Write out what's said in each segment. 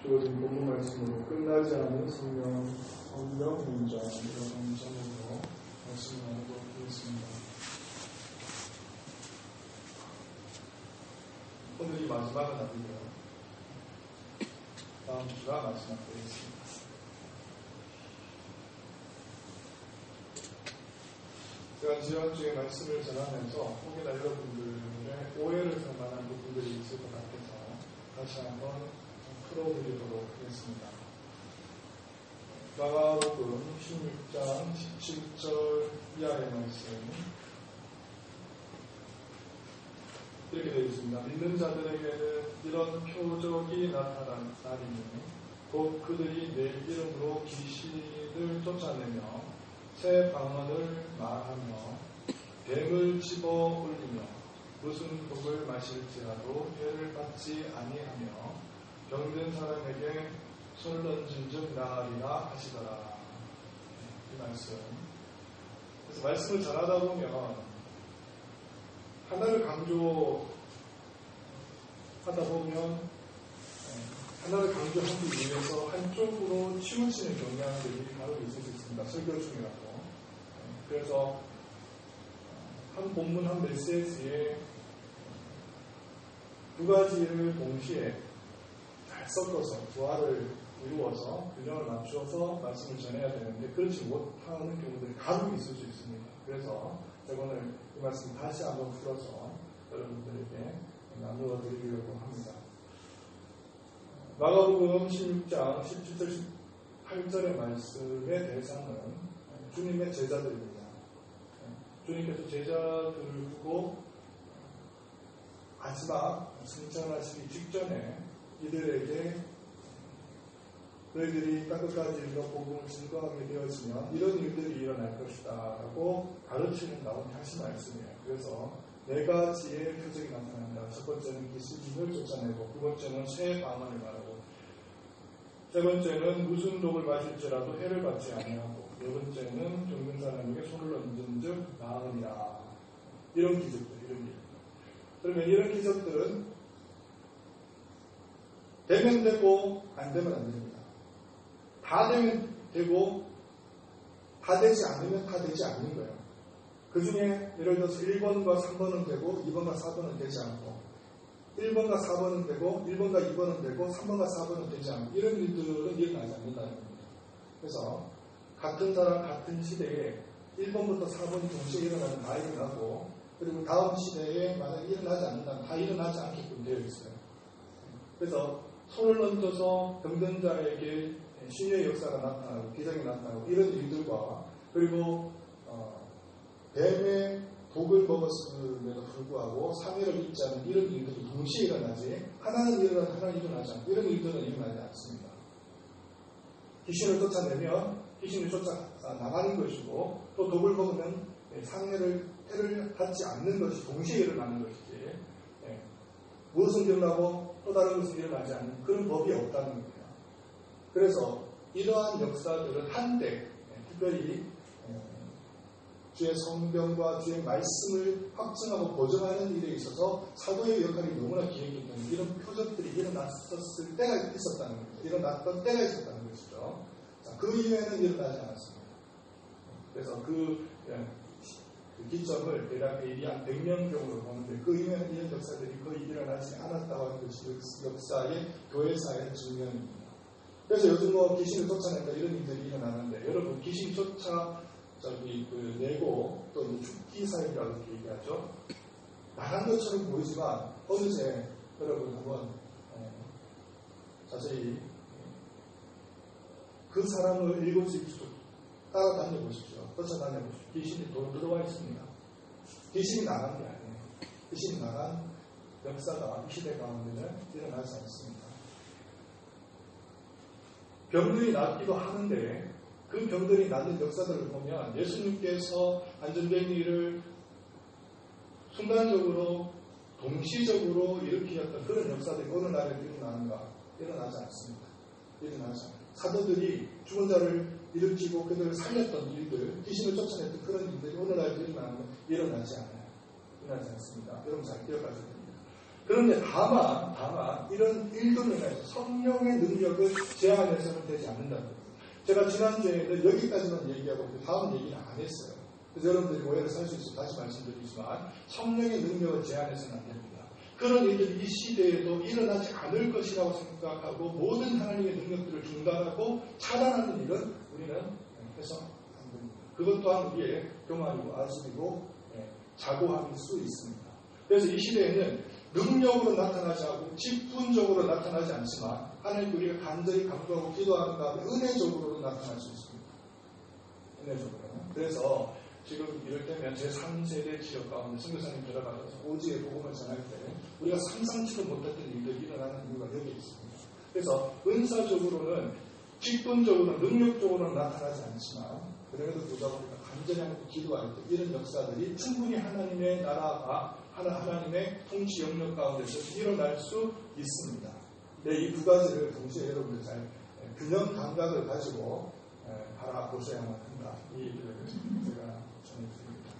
주어진 본문 말씀으로 끝나지 않은 성령 문장 이런 제목으로 말씀을 나누도록 하겠습니다. 오늘이 마지막은 아니고요. 다음 주가 마지막 되겠습니다. 제가 지난주에 말씀을 전하면서 혹여나 여러분들의 오해를 살 만한 부분들이 있을 것 같아서 다시 한번 풀어드리도록 하겠습니다. 마가복음 16장 17절 이하의 말씀 이렇게 되어 있습니다. 믿는 자들에게는 이런 표적이 나타난 날이니 곧 그들이 내 이름으로 귀신을 쫓아내며 새 방언을 말하며 뱀을 집어 올리며 무슨 독을 마실지라도 해를 받지 아니하며 병든 사람에게 손을 얹은 즉 나으리라 하시더라. 이 말씀. 그래서 말씀을 전하다 보면 하나를 강조하다 보면 하나를 강조하기 위해서 한쪽으로 치우치는 경향들이 바로 있을 수 있습니다. 설교 중이라도. 그래서 한 본문 한 메시지에 두 가지를 동시에 잘 섞어서 조화를 이루어서 균형을 맞추어서 말씀을 전해야 되는데 그렇지 못하는 경우들이 간혹 있을 수 있습니다. 그래서 제가 오늘 이 말씀 다시 한번 풀어서 여러분들에게 나누어 드리려고 합니다. 마가복음 16장 17절 18절의 말씀의 대상은 주님의 제자들입니다. 주님께서 제자들을 두고 마지막 승천하시기 직전에 이들에게 너희들이 땅끝까지 일러 복음을 증거하게 되어지면 이런 일들이 일어날 것이다 라고 가르치는 가운데 하신 말씀이에요. 그래서 네 가지의 표적이 나타납니다. 첫 번째는 귀신을 쫓아내고, 두 번째는 새 방언을 말하고, 세 번째는 무슨 독을 마실지라도 해를 받지 아니하고, 네 번째는 병든 사람에게 손을 얹은 즉 나으리라. 이런 기적들, 이런 일. 그러면 이런 기적들은 되면 되고 안 되면 안 됩니다. 다 되면 되고 다 되지 않으면 다 되지 않는 거예요. 그 중에 예를 들어서 1번과 3번은 되고 2번과 4번은 되지 않고 1번과 4번은 되고 1번과 2번은 되고 3번과 4번은 되지 않고 이런 일들은 일어나지 않는다는 겁니다. 그래서 같은 사람 같은 시대에 1번부터 4번이 동시에 일어나면 다 일어나고 그리고 다음 시대에 만약에 일어나지 않는다면 다 일어나지 않게끔 되어 있어요. 그래서 손을 얹어서 병든 자에게 신의 역사가 나타나고 기적이 나타나고 이런 일들과 그리고 뱀의 독을 먹었음에도 불구하고 상해를 입지 않는 이런 일들이 동시에 일어나지 하나는 일어나고 하나는 일어나지 않고 이런 일들은 일어나지 않습니다. 귀신을 쫓아내면 귀신을 쫓아나가는 것이고 또 독을 먹으면 상해를 해를 받지 않는 것이 동시에 일어나는 것이지 무엇은 일어나고 또 다른 것은 일어나지 않는 그런 법이 없다는 거예요. 그래서 이러한 역사들은 한때 특별히 주의 성경과 주의 말씀을 확증하고 보증하는 일에 있어서 사도의 역할이 너무나 귀했기 때문에 이런 표적들이 일어났었을 때가 있었다는 거죠. 일어났던 때가 있었다는 것이죠. 자, 그 이후에는 일어나지 않았습니다. 그래서 그 기점을 대략 AD 한 100년경으로 보는데 그 이후에는 이런 역사들이 거의 일어나지 않았다고 하는 것이 역사의 교회사의 증명입니다. 그래서 요즘 뭐 귀신을 쫓아낸다 이런 일들이 일어나는데 여러분 귀신 내고 또 죽기 사역이라고 이렇게 얘기하죠. 나간 것처럼 보이지만 어느새 여러분 한번 자세히 그 사람을 일곱시키고 따라다녀 보십시오. 쫓아다녀 보십시오. 귀신이 들어와 있습니다. 귀신이 나간 게 아니에요. 귀신이 나간 역사가 이 시대 가운데는 일어나지 않습니다. 병들이 낫기도 하는데 그 병들이 낫는 역사들을 보면 예수님께서 안전뱅이를 순간적으로 동시적으로 일으키셨던 그런 역사들이 어느 날에 일어나는가? 일어나지 않습니다. 일어나지 않습니다. 사도들이 죽은 자를 일으키고 그들을 살렸던 일들, 귀신을 쫓아냈던 그런 일들이 오늘날도 일어나지 않아요. 일어나지 않습니다. 여러분 잘 기억하셔야 됩니다. 그런데 다만 이런 일들로 인해서 성령의 능력을 제한해서는 되지 않는다는 거예요. 제가 지난주에는 여기까지만 얘기하고 다음 얘기는 안 했어요. 그래서 여러분들이 오해를 살 수 있어서 다시 말씀드리지만 성령의 능력을 제한해서는 안 됩니다. 그런 일들이 이 시대에도 일어나지 않을 것이라고 생각하고 모든 하나님의 능력들을 중단하고 차단하는 일은 우리는 해서 안 됩니다. 그것 또한 우리의 교만이고 아집이고 자고함일 수 있습니다. 그래서 이 시대에는 능력으로 나타나지 않고 직분적으로 나타나지 않지만 하나님 우리가 간절히 감동하고 기도하는 가운데 은혜적으로 나타날 수 있습니다. 은혜적으로. 그래서 지금 이럴 때면 제3세대 지역 가운데 선교사님 들어가셔서 오지의 복음을 전할 때 우리가 상상치도 못했던 일들이 일어나는 이유가 여기 있습니다. 그래서 은사적으로는 직분적으로는 능력적으로는 나타나지 않지만 그래도 불구하고 우리가 간절히 하고 기도할 때 이런 역사들이 충분히 하나님의 나라가 하나님의 통치 영역 가운데서 일어날 수 있습니다. 네, 이 두 가지를 동시에 여러분들 잘 균형 감각을 가지고 바라보셔야만 한다. 이 얘기를 제가 전해드립니다.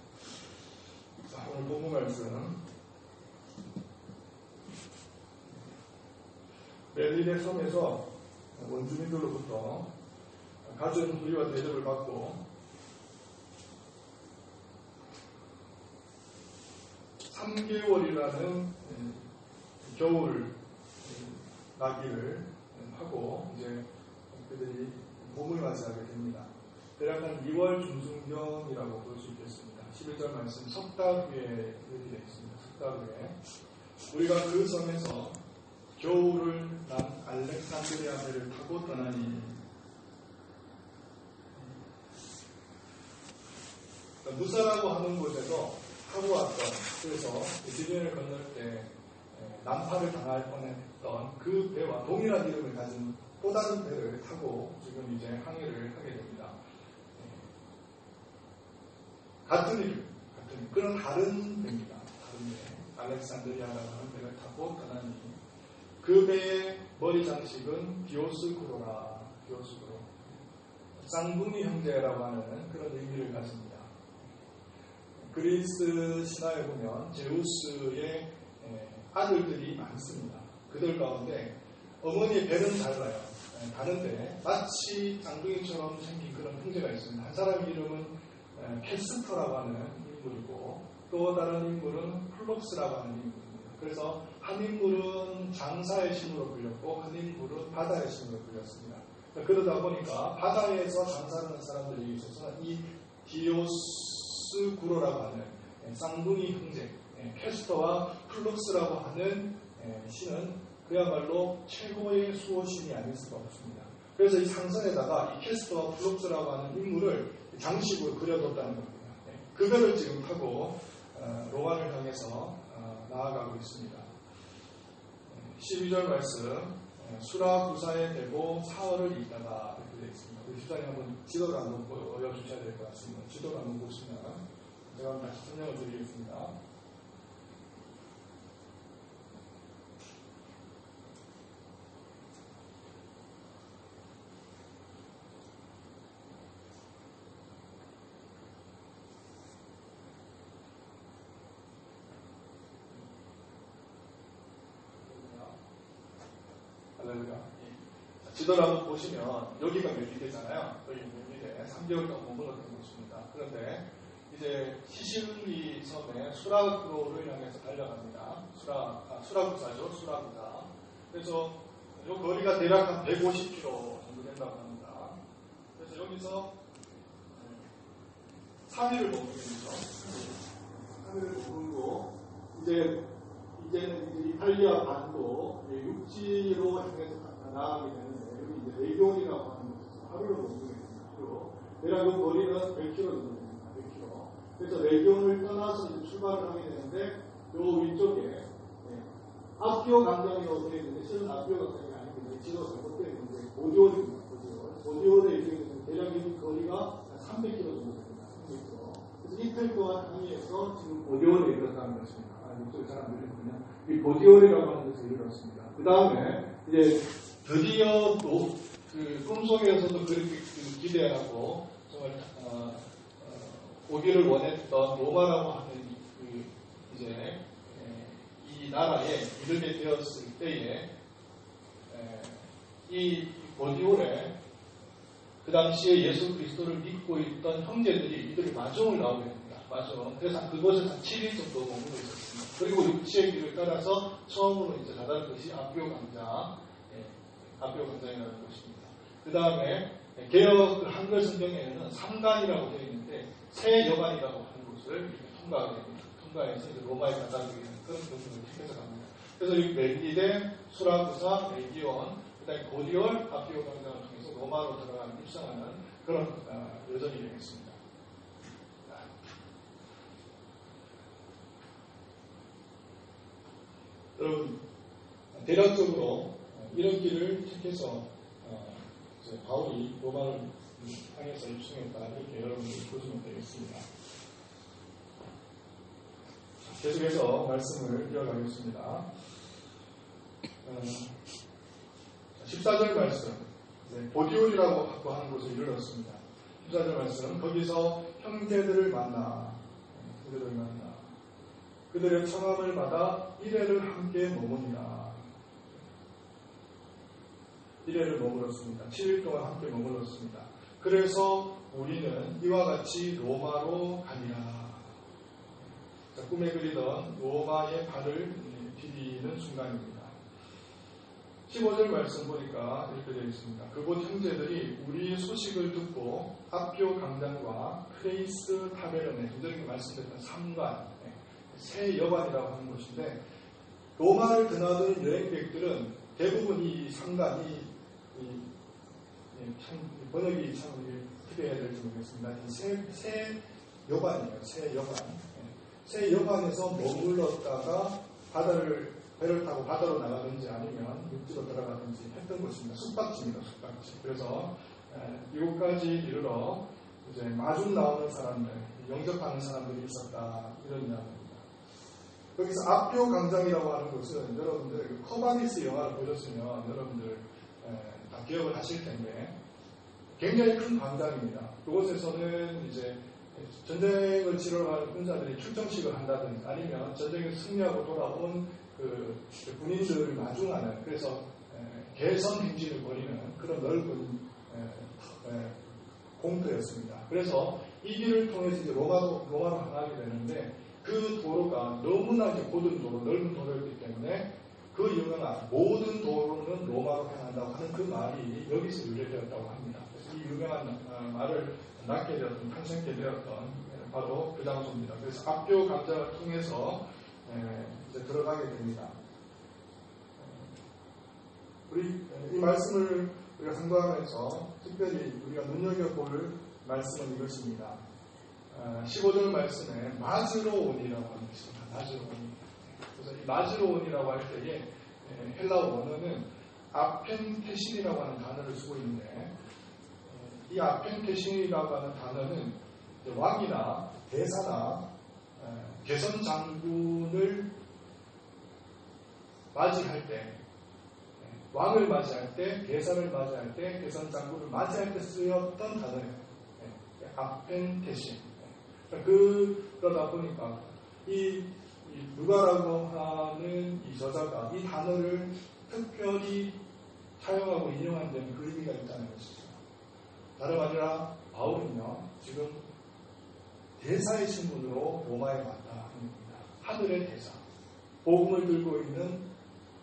자, 오늘 본문 말씀 멜린의 섬에서 원주민들로부터 가진 후리와 대접을 받고 3개월이라는 겨울 나기를 하고 이제 그들이 봄을 맞이하게 됩니다. 대략 한 2월 중순경이라고 볼 수 있겠습니다. 11절 말씀 석 달 후에 일이 되어 있습니다. 석 달 후에 우리가 그 섬에서 겨울을 난 알렉산드리아 배를 타고 떠나니 무사라고 하는 곳에서 타고 왔던 그래서 지변을 건널 때 난파를 당할 뻔했던 그 배와 동일한 이름을 가진 또 다른 배를 타고 지금 이제 항해를 하게 됩니다. 같은 이름, 그런 다른 배입니다. 다른 배, 알렉산드리아라는 배를 타고 떠나니 그 배의 머리 장식은 디오스구로라, 디오스구로, 쌍둥이 형제라고 하는 그런 의미를 가집니다. 그리스 신화에 보면 제우스의 아들들이 많습니다. 그들 가운데 어머니의 배는 달라요. 다른데 마치 쌍둥이처럼 생긴 그런 형제가 있습니다. 한 사람 이름은 캐스터라고 하는 인물이고 또 다른 인물은 플록스라고 하는 인물입니다. 그래서 한 인물은 장사의 신으로 불렸고 한 인물은 바다의 신으로 불렸습니다. 그러다 보니까 바다에서 장사하는 사람들이 있어서 이 디오스구로라고 하는 쌍둥이 형제 캐스터와 플룩스라고 하는 신은 그야말로 최고의 수호신이 아닐 수가 없습니다. 그래서 이 상선에다가 이 캐스터와 플룩스라고 하는 인물을 장식으로 그려뒀다는 겁니다. 그 배를 지금 타고 로마를 향해서 나아가고 있습니다. 12절 말씀 수라구사에 대고 사흘을 있다가 이렇게 되어 있습니다. 우리 집사님 한번 지도를 한번 보여주셔야 될 것 같습니다. 지도를 한번 보시면 제가 다시 설명을 드리겠습니다. 지도를 한번 보시면 여기가 멜리데잖아요. 여기 멜리데 3개월 동안 머물렀던 곳입니다. 그런데 이제 시실리 섬에 수라구로를 향해서 달려갑니다. 수라구사죠. 수라구사. 그래서 이 거리가 대략 한 150km 정도 된다고 합니다. 그래서 여기서 3일을 머무르면서 3일을 머물고 이제는 이탈리아 반도 육지로 향해서 나가게 되는데 여기 이제 레기온이라고 하는 곳에서 하루를 머무르겠습니다. 하루. 대략 그 거리는 100km 정도 됩니다. 100km. 그래서 레기온을 떠나서 이제 출발을 하게 되는데 요 위쪽에 아피오 강장이라고 되어 있는데 실은 아피오 강장이 아니고 지도가 잘못되어 있는데 보디올입니다. 보디올에 이르게 대략 이 거리가 300km 정도 됩니다. 300km. 그래서 이틀 동안 항해해서 지금 보디올에 이르렀다는 것입니다. 목소리 잘 안 들리거든요. 이 보디올이라고 하는 곳에 이르렀습니다. 그 다음에 이제 드디어 또 그 꿈속에서도 그렇게 기대하고 정말 오기를 원했던 로마라고 하는 이제 이 이 나라에 이르게 되었을 때에 이 고디올에 그 당시에 예수 그리스도를 믿고 있던 형제들이 이들의 마중을 나오게 됩니다. 마중. 그래서 그곳에서 한 7일 정도 머물러 있었습니다. 그리고 육지의 길을 따라서 처음으로 이제 다다른 것이 아비오 강장, 아비오 강장이라는 곳입니다. 그 다음에 개역 한글 성경에는 삼간이라고 되어 있는데 새 여관이라고 하는 곳을 이렇게 통과하게 됩니다. 통과해서 이제 로마에 가다르게 되는 그런 부분을 택해서 갑니다. 그래서 이 멜기데, 수라구사, 레기온, 그다음에 고디올, 아비오 강장을 통해서 로마로 들어가는 입성하는 그런 여정이 되겠습니다. 여러분, 대략적으로 이런 길을 택해서 바울이 로마를 향해서 입성했다 이렇게 여러분들이 보시면 되겠습니다. 계속해서 말씀을 이어가겠습니다. 14절 말씀, 보디올이라고 하는 곳에 이르렀습니다. 14절 말씀, 거기서 형제들을 만나, 그들의 청함을 받아 이레를 함께 머무니라. 이레를 머물렀습니다. 7일 동안 함께 머물렀습니다. 그래서 우리는 이와 같이 로마로 가니라. 꿈에 그리던 로마의 발을 디디는 순간입니다. 15절 말씀 보니까 이렇게 되어 있습니다. 그곳 형제들이 우리의 소식을 듣고 아비오 강장과 크레이스 타베르네, 전전에 말씀드렸던 삼관, 새 여관이라고 하는 곳인데, 로마를 드나드는 여행객들은 대부분 이 삼관이 번역이 참 어떻게 해야 될지 모르겠습니다. 새 여관이에요. 새 여관. 새 여관에서 머물렀다가 배를 타고 바다로 나가든지 아니면 육지로 들어가든지 했던 곳입니다. 숙박지입니다. 숙박지. 그래서 이곳까지 이르러 이제 마중 나오는 사람들, 영접하는 사람들이 있었다 이런 이야기입니다. 여기서 아비오 강장이라고 하는 곳은 여러분들 커바니스 영화를 보셨으면 여러분들 다 기억을 하실 텐데 굉장히 큰 광장입니다. 그곳에서는 이제 전쟁을 치러 가는 군사들이 출정식을 한다든지 아니면 전쟁에 승리하고 돌아온 그 군인들을 마중하는, 그래서 개선 행진을 벌이는 그런 넓은 공터였습니다. 그래서 이 길을 통해서 이제 로마로 향하게 되는데 그 도로가 너무나 이제 고든 도로, 넓은 도로였기 때문에 그 유명한 모든 도로는 로마로 향한다고 하는 그 말이 여기서 유래되었다고 합니다. 그래서 이 유명한 말을 낳게 되었던, 탄생케 되었던 바로 그 장소입니다. 그래서 아비오 강장을 통해서 이제 들어가게 됩니다. 이 말씀을 우리가 상고하면서 특별히 우리가 눈여겨볼 말씀은 이것입니다. 15절 말씀에 마즈로온이라고 하는 것입니다. 마즈로온. 그래서 이 마즈로온이라고 할 때에 헬라어 원어는 아펜테신이라고 하는 단어를 쓰고 있는데, 이 아펜테신이라고 하는 단어는 왕이나 대사나 개선 장군을 맞이할 때, 왕을 맞이할 때, 대사를 맞이할 때, 개선 장군을 맞이할 때 쓰였던 단어예요. 아펜테신. 그러다 보니까 이 누가라고 하는 이 저자가 이 단어를 특별히 사용하고 인용한 데는 그 의미가 있다는 것이죠. 다름 아니라 바울은요, 지금 대사의 신분으로 로마에 왔다 합니다. 하늘의 대사. 복음을 들고 있는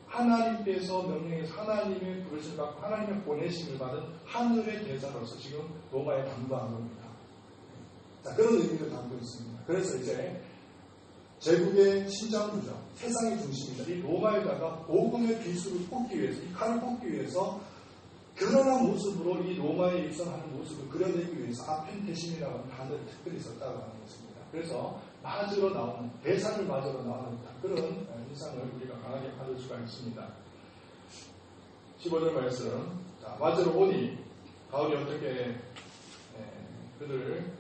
하나님께서 명령해서 하나님의 부르심을 받고 하나님의 보내심을 받은 하늘의 대사로서 지금 로마에 당도한 겁니다. 자, 그런 의미를 담고 있습니다. 그래서 이제 제국의 신장부죠. 세상의 중심이다. 이 로마에다가 복음의 비수를 뽑기 위해서, 이 칼을 뽑기 위해서 그러한 모습으로 이 로마에 입성하는 모습을 그려내기 위해서 아펜테신이라고 하는 단어를 특별히 썼다고 하는 것입니다. 그래서 맞으러 나오는, 대사를 맞으러 나오는 그런 인상을 우리가 강하게 받을 수가 있습니다. 15절 말씀. 자, 맞으러 오니 바울이 어떻게 그들을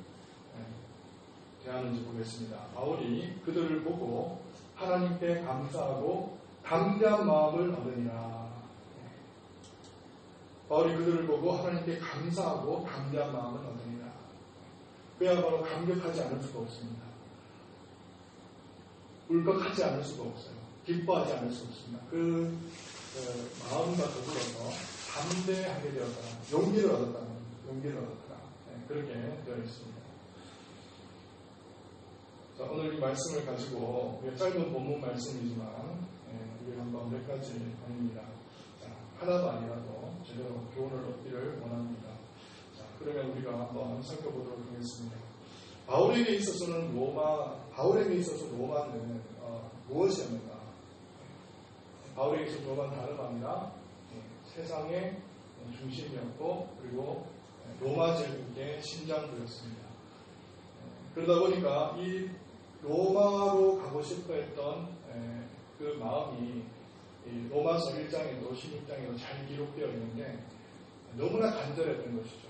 대하는지 보겠습니다. 바울이 그들을 보고 하나님께 감사하고 담대한 마음을 얻으니라. 바울이 그들을 보고 하나님께 감사하고 담대한 마음을 얻으니라. 그야말로 감격하지 않을 수가 없습니다. 울컥하지 않을 수가 없어요. 기뻐하지 않을 수 없습니다. 그 마음과 더불어서 담대하게 되었다. 용기를 얻었다. 그렇게 되어 있습니다. 자, 오늘 이 말씀을 가지고 짧은 본문 말씀이지만 우리 한번 몇 가지 아닙니다. 하나도 아니라도 제대로 교훈을 얻기를 원합니다. 자, 그러면 우리가 한번 살펴보도록 하겠습니다. 바울에게 있어서 로마는 무엇이었는가? 바울에게 있어서 로마는 다름 아니라 세상의 중심이었고 그리고 로마 제국의 심장부였습니다. 그러다 보니까 이 로마로 가고 싶어 했던 그 마음이 로마서 1장에도 16장에도 잘 기록되어 있는데 너무나 간절했던 것이죠.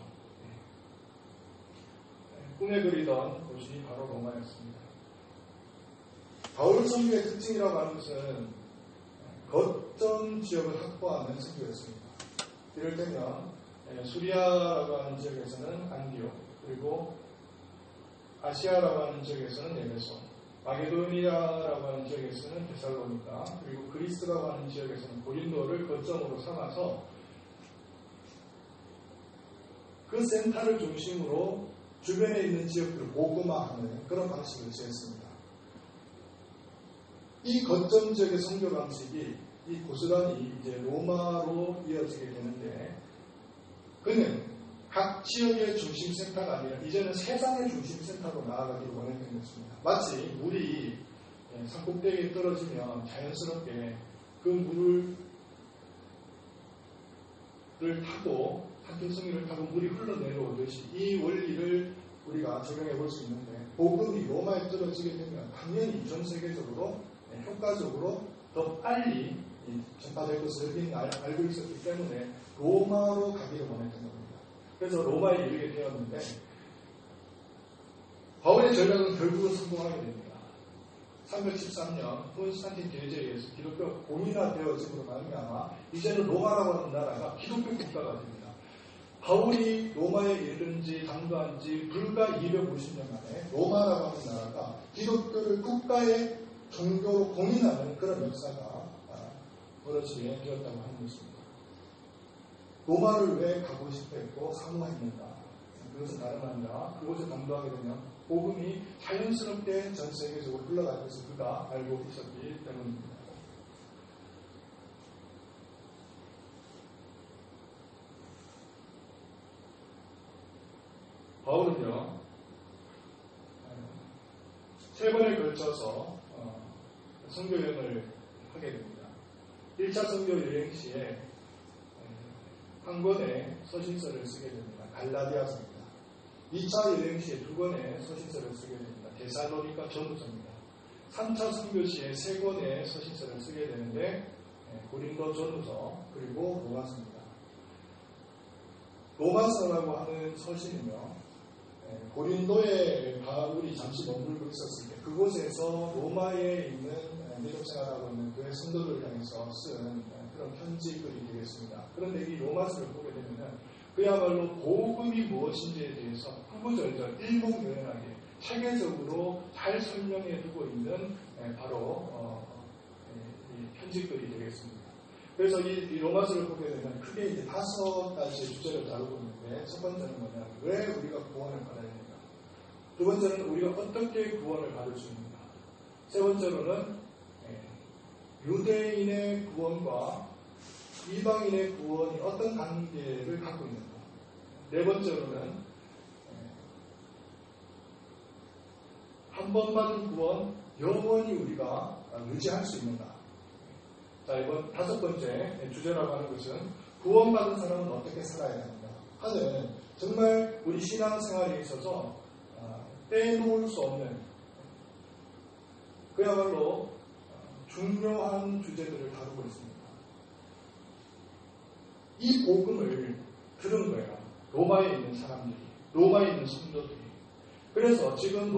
꿈에 그리던 곳이 바로 로마였습니다. 바울 선교의 특징이라고 하는 것은 거점 지역을 확보하는 선교였습니다. 이럴 때면 수리아라고 하는 지역에서는 안디옥, 그리고 아시아라고 하는 지역에서는 에베소, 마게도니아라고 하는 지역에서는 데살로니가, 그리고 그리스라고 하는 지역에서는 고린도를 거점으로 삼아서 그 센터를 중심으로 주변에 있는 지역들을 복음화하는 그런 방식을 취했습니다. 이 거점 지역의 선교 방식이 이 고스란히 이제 로마로 이어지게 되는데, 그는 각 지역의 중심 센터가 아니라 이제는 세상의 중심 센터로 나아가기를 원했던 것입니다. 마치 물이 산꼭대기에 떨어지면 자연스럽게 그 물을 타고 산통성이를 타고 물이 흘러내려오듯이 이 원리를 우리가 적용해 볼 수 있는데, 복음이 로마에 떨어지게 되면 당연히 전 세계적으로 효과적으로 더 빨리 전파될 것을 여기는 알고 있었기 때문에 로마로 가기를 원했던 겁니다. 그래서 로마에 이르게 되었는데, 바울의 전략은 결국은 성공하게 됩니다. 313년 콘스탄틴 대제에 의해서 기독교가 공인화되어짐으로 말미암아 이제는 로마라고 하는 나라가 기독교 국가가 됩니다. 바울이 로마에 이른 지 당도한 지 불과 250년 만에 로마라고 하는 나라가 기독교를 국가의 종교로 공인하는 그런 역사가 벌어지게 되었다고 하는 것입니다. 로마를 왜 가고 싶어 했고 사모했는가? 그것은 다름 아니라 그곳에 당도하게 되면 복음이 자연스럽게 전 세계적으로 흘러갈 것을 그가 알고 있었기 때문입니다. 바울은요, 세 번에 걸쳐서 선교여행을 하게 됩니다. 1차 선교 여행 시에 한 권의 서신서를 쓰게 됩니다. 갈라디아서입니다. 2차 여행 시에 2권의 서신서를 쓰게 됩니다. 데살로니가 전후서입니다. 3차 선교 시에 3권의 서신서를 쓰게 되는데 고린도 전후서 그리고 로마서입니다. 로마서라고 하는 서신은요, 고린도에 바울이 잠시 머물고 있었을 때 그곳에서 로마에 있는 미국생활하고 있는 교회 성도들을 향해서 쓴 그런 편지글이 되겠습니다. 그런데 이 로마서를 보게 되면 그야말로 복음이 무엇인지에 대해서 구구절절 일목요연하게 체계적으로 잘 설명해 두고 있는 바로 이 편지글이 되겠습니다. 그래서 이 로마서를 보게 되면 크게 이제 5가지의 주제를 다루고 있는데, 첫 번째는 뭐냐? 왜 우리가 구원을 받아야 되는가? 두 번째는 우리가 어떻게 구원을 받을 수 있는가? 세 번째로는 유대인의 구원과 이방인의 구원이 어떤 관계를 갖고 있는가? 네 번째로는 한 번 받은 구원 영원히 우리가 유지할 수 있는가? 자, 이번 5번째 주제라고 하는 것은 구원받은 사람은 어떻게 살아야 하는가 하는 정말 우리 신앙생활에 있어서 빼놓을 수 없는 그야말로 중요한 주제들을 다루고 있습니다. 이 복음을 들은 거예요. 로마에 있는 사람들이, 로마에 있는 성도들이. 그래서 지금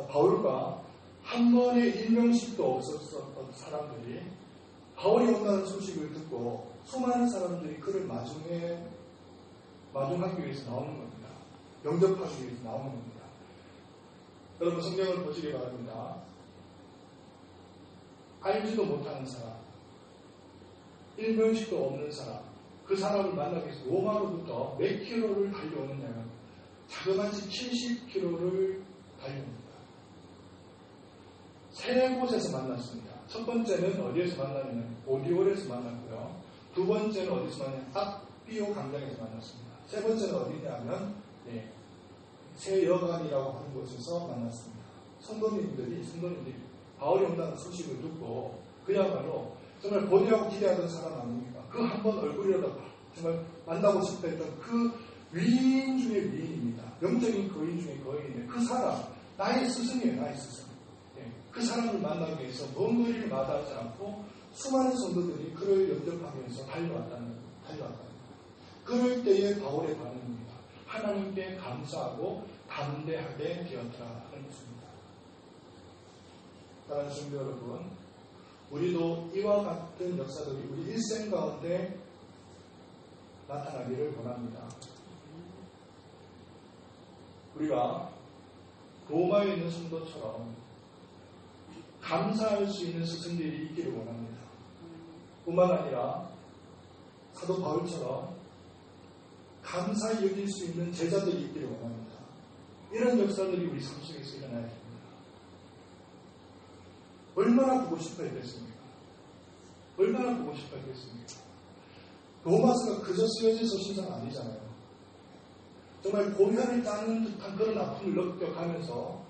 바울과 한 번의 일명식도 없었던 사람들이 바울이 온다는 소식을 듣고 수많은 사람들이 그를 마중하기 위해서 나오는 겁니다. 영접하기 위해서 나오는 겁니다. 여러분 성경을 보시기 바랍니다. 알지도 못하는 사람, 일면식도 없는 사람, 그 사람을 만나기 위해서 로마로부터 몇 킬로를 달려오느냐면 자그마치 70킬로를 달려옵니다. 세 곳에서 만났습니다. 첫 번째는 어디에서 만나냐면 오디올에서 만났고요. 두 번째는 어디서 만났냐면 앞비오 강당에서 만났습니다. 세 번째는 어디냐면 세여관이라고 하는 곳에서 만났습니다. 성도님들이 바울이 온다는 소식을 듣고 그야말로 정말 보내하고 기대하던 사람 아닙니까? 그 한 번 얼굴이라도 정말 만나고 싶다 했던 그 위인 중의 위인입니다. 영적인 거인 중의 거인인데 그 사람, 나의 스승이에요. 나의 스승. 그 사람을 만나기 위해서 먼 거리를 마다하지 않고 수많은 성도들이 그를 영접하면서 달려왔다는 그럴 때의 바울의 반응입니다. 하나님께 감사하고 담대하게 되었더라 하는 것입니다. 사랑하는 성도 여러분, 우리도 이와 같은 역사들이 우리 일생 가운데 나타나기를 원합니다. 우리가 로마에 있는 성도처럼 감사할 수 있는 스승들이 있기를 원합니다. 뿐만 아니라 사도 바울처럼 감사히 여길 수 있는 제자들이 있기를 원합니다. 이런 역사들이 우리 삶 속에서 일어나야 됩니다. 얼마나 보고 싶어 했겠습니까? 얼마나 보고 싶어 했겠습니까? 로마서가 그저 쓰여진 서신서는 아니잖아요. 정말 고혈을 따는 듯한 그런 아픔을 느껴가면서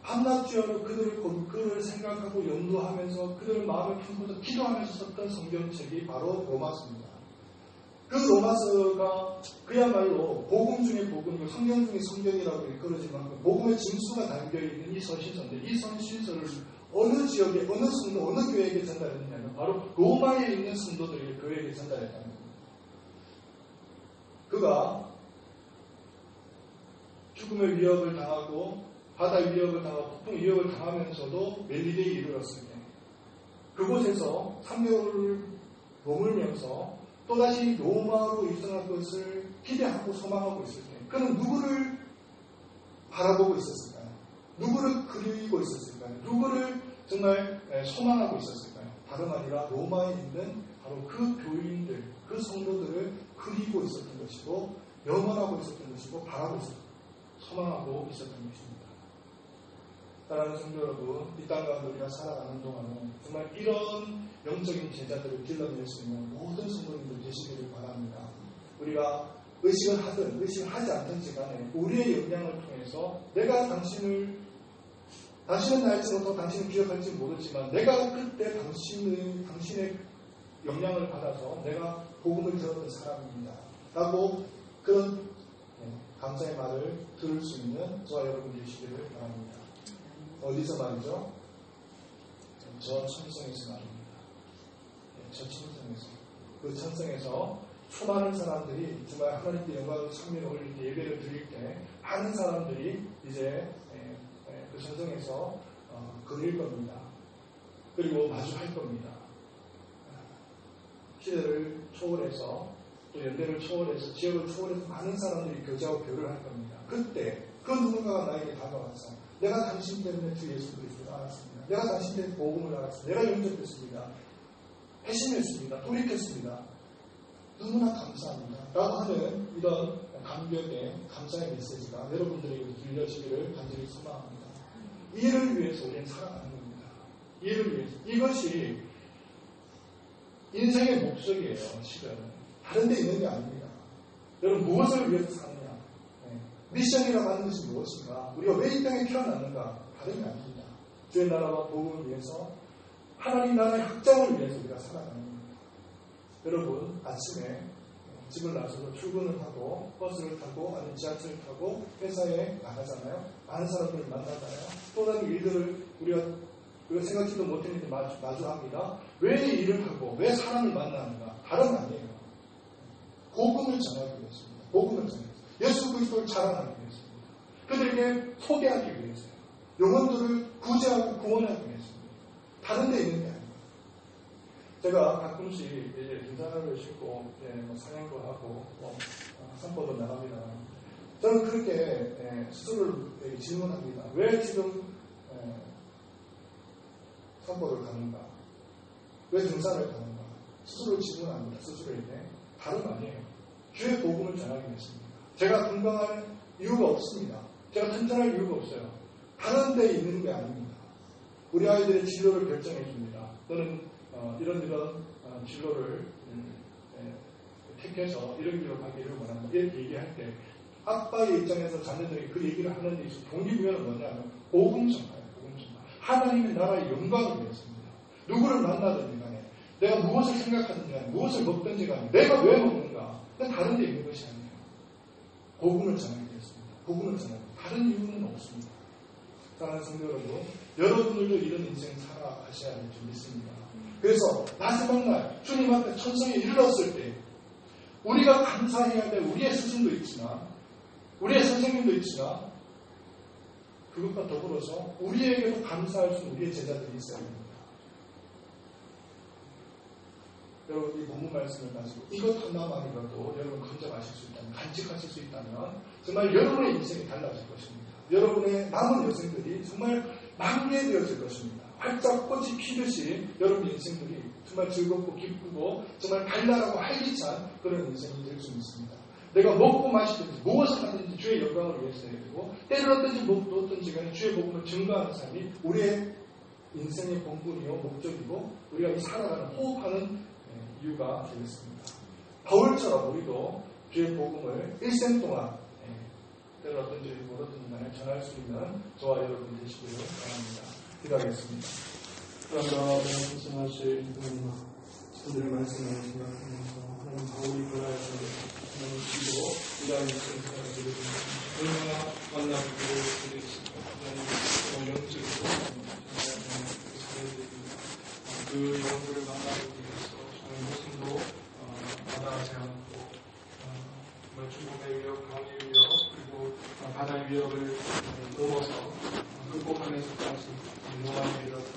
밤낮주야로 그들을 생각하고 연구하면서 그들의 마음을 품고서 기도하면서 썼던 성경책이 바로 로마서입니다. 그 로마서가 그야말로 복음 중에 복음이고 성경 중에 성경이라고 일컬어지만 복음의 진수가 담겨있는 이 서신서인데 이 서신서를 어느 지역에, 어느 성도, 어느 교회에게 전달했느냐면 바로 로마에 있는 성도들에게 교회에게 전달했다는 겁니다. 그가 죽음의 위협을 당하고 바다 위협을 당하고 폭풍 위협을 당하면서도 멜리데에 이르렀을 때 그곳에서 3개월을 머물면서 또다시 로마로 입성할 것을 기대하고 소망하고 있을 때 그는 누구를 바라보고 있었을까요? 누구를 그리고 있었을까요? 누구를 정말 소망하고 있었을까요? 다름 아니라 로마에 있는 바로 그 교인들, 그 성도들을 그리고 있었던 것이고 영원하고 있었던 것이고 바라고 있었던 소망하고 있었던 것입니다. 사랑하는 성도 여러분, 이 땅 가운데 우리가 살아가는 동안은 정말 이런 영적인 제자들을 길러낼 수 있는 모든 성도님들 되시기를 바랍니다. 우리가 의식을 하든 의식을 하지 않든지 간에 우리의 역량을 통해서 내가 당신은 나일지 못하고 당신을 기억할지 모르지만 내가 그때 당신의 영향을 받아서 내가 복음을 들었던 사람입니다. 라고 그런 감사의 말을 들을 수 있는 저와 여러분 되시기를 바랍니다. 어디서 말이죠? 저 천성에서 말입니다. 저 천성에서. 그 천성에서 수많은 사람들이 정말 하나님께 영광을 찬미를 올릴 때 예배를 드릴 때 많은 사람들이 이제 그 천성에서 그릴 겁니다. 그리고 마주할 겁니다. 시대를 초월해서 또 연대를 초월해서 지역을 초월해서 많은 사람들이 교제하고 교류를 할 겁니다. 그때 그 누군가가 나에게 다가와서 내가 당신 때문에 주 예수 그리스도를 알았습니다. 내가 당신 때문에 복음을 알았습니다. 내가 영접했습니다. 회심했습니다. 돌이켰습니다. 너무나 감사합니다. 라고 하는 이런 감격의 감사의 메시지가 여러분들에게 들려지기를 간절히 소망합니다. 이를 위해서 우리는 살아가는 겁니다. 이를 위해서. 이것이 인생의 목적이에요. 실은. 다른 데 있는 게 아닙니다. 여러분 무엇을 위해서 사느냐. 미션이라고 하는 것이 무엇인가? 우리가 왜 이 땅에 태어났는가? 다른 게 아닙니다. 주의 나라와 복음을 위해서 하나님 나라의 확장을 위해서 우리가 살아가는 겁니다. 여러분 아침에 집을 나서서 출근을 하고 버스를 타고 아니면 지하철을 타고 회사에 나가잖아요. 많은 사람들을 만나잖아요. 또 다른 일들을 우리가 생각지도 못했는데 마주합니다. 왜 일을 하고 왜 사람을 만나는가? 다른 아니에요. 복음을 전하기 위해서입니다. 복음을 전하기 위해서. 예수 그리스도를 자랑하기 위해서입니다. 그들에게 소개하기 위해서요. 영혼들을 구제하고 구원하기 위해서입니다. 다른 데 있는 게 아닙니다. 제가 가끔씩 이제 등산화를 신고 사냥도 하고 산보도 나갑니다. 저는 그렇게 스스로를 질문합니다. 왜 지금 산보를 가는가? 왜 등산을 가는가? 스스로 질문합니다. 스스로에게. 다름 아니에요. 주의 복음을 전하기 위해서입니다. 제가 건강할 이유가 없습니다. 제가 튼튼할 이유가 없어요. 다른 데 있는 게 아닙니다. 우리 아이들의 진로를 결정해 줍니다. 또는 이런 진로를 택해서 이런 길로 가기를 원한다. 이렇게 얘기할 때 아빠의 입장에서 자녀들에게 그 얘기를 하는 데 있어서 동기부여는 뭐냐면 복음 전파예요. 복음 전파. 하나님의 나라의 영광을 위해서입니다. 누구를 만나든지 간에 내가 무엇을 생각하든지 간에 무엇을 먹든지 간에 내가 왜 먹는가? 그건 다른 데 있는 것이 아니에요. 복음을 전하기 위해서입니다. 복음을 전하기 다른 이유는 없습니다. 사랑하는 성도 여러분, 여러분들도 이런 인생 살아가셔야 할 줄 믿습니다. 그래서 마지막 날 주님 앞에 천성에 이르렀을 때 우리가 감사해야 될 우리의 스승도 있지만 우리의 선생님도 있지만 그것과 더불어서 우리에게도 감사할 수 있는 우리의 제자들이 있어야 됩니다. 여러분 이 본문 말씀을 가지고 이것 하나만이라도 여러분 건져가실 수 있다면 간직하실 수 있다면 정말 여러분의 인생이 달라질 것입니다. 여러분의 남은 여생들이 정말 만개되어질 것입니다. 활짝 꽃이 피듯이 여러분 인생들이 정말 즐겁고 기쁘고 정말 발랄하고 활기찬 그런 인생이 될 수 있습니다. 내가 먹고 마시든지 무엇을 하든지 주의 영광을 위해서 해야 되고 때를 얻든지 못 얻든지 간에 주의 복음을 증거하는 삶이 우리의 인생의 본분이요 목적이고 우리가 살아가는 호흡하는 이유가 되겠습니다. 바울처럼 우리도 주의 복음을 일생 동안 때를 얻든지 못 얻든지 간에 전할 수 있는 저와 여러분 되시기를 바랍니다. 기도하겠습니다. 그러나 말씀하실 분들의 말씀을 생각하면서 하나님 바울이 변화해서 하나님 기도 이러한 생각을 드리고 얼마나 만나보고 드리겠습니다. 하나님 영적으로 그 영혼들을 만나보기 위해서 저는 무슨도 마다하지 않고 정말 죽음의 위협, 강의 위협 그리고 바다의 위협을 넘어서 극복하면서까지 용암에 이르렀던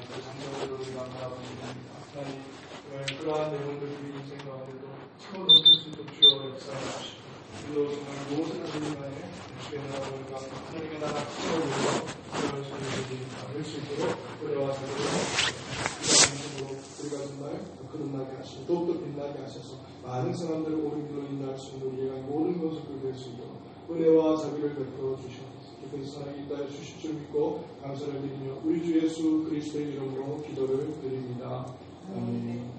그 장면으로 우리가 바라보는 겁니다. 하나님 그러한 내용들이 인생 가운데도 차고 넘칠 수 있도록 주여 역사하시고 우리도 정말 무엇을 하든 간에 주의 나라를 하나님의 나라 축복을 위해서 그런 소리들이 할 수 있도록 우리와 자기를 우리가 정말 거듭나게 하시고 더욱더 빛나게 하셔서 많은 사람들을 옳은 길로 인도할 수 있는 우리가 모든 것을 될 수 있도록 은혜와 자비를 베풀어 주시옵소서. 깊은 사랑이 있다 주실 줄 믿고 감사를 드리며 우리 주 예수 그리스도의 이름으로 기도를 드립니다. 아멘.